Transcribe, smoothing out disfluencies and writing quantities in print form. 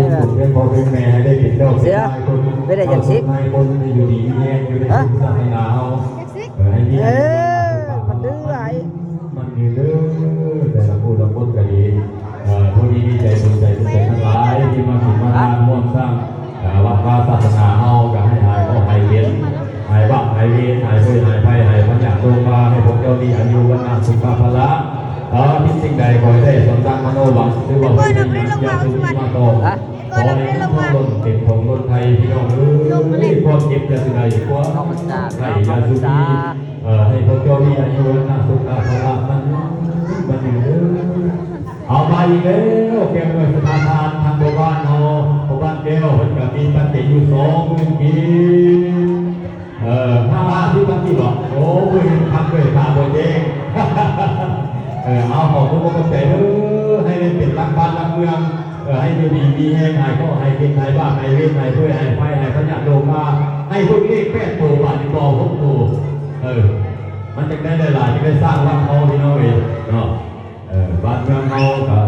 นี่นะเสียไม่ได้ยังซิกฮะมันดื้อไอ้มันดื้อแต่ละผู้ละคนก็ดีผู้นี้มีใจบุญใจสุขใจทั้งหลายที่มาถึงมาทานม่วนสร้างวัดวาศาสนาเฮาก็ให้หายก็หายเวียนหายบ้าหายเวียนหายป่วยหายไข้หายพยาธิโรคมาให้พวกเจ้ามีอายุวันนาสุขภาละที่สิ่งใดขอให้ได้สมดังมโนหวังหรือว่าไม่ได้อยากจะมีมาต่อขอให้ทุกคนเต็มของคนไทยพี่น้องความเจ็บจะสิ่งใดความใครยาสุขีให้พวกเจ้ามีอายุวันนาสุขภาละมันอยู่เอาไปอีกแล้วแก้วสถานทานทางบ้านเฮาบ้านแก้วเพิ่นก็มีปัจจัยอยู่20,000กิ5ที่ปัจจัยบ่โอ้ยทำด้วยตาบ่เองเอาขอทุกคนใจให้ได้เป็นรักบ้านรักเมืองให้อยู่ดีมีแห้งหายก็ให้กินหายบ้าหายเวทหายเพื่อหายไฟหายพยาธิโรคมาให้พวกเลข8ตัวบาทบ่6ตัวมันจะได้หลายๆจะได้สร้างวัดเฮาพี่น้องเนาะบ้านเมืองเฮาก็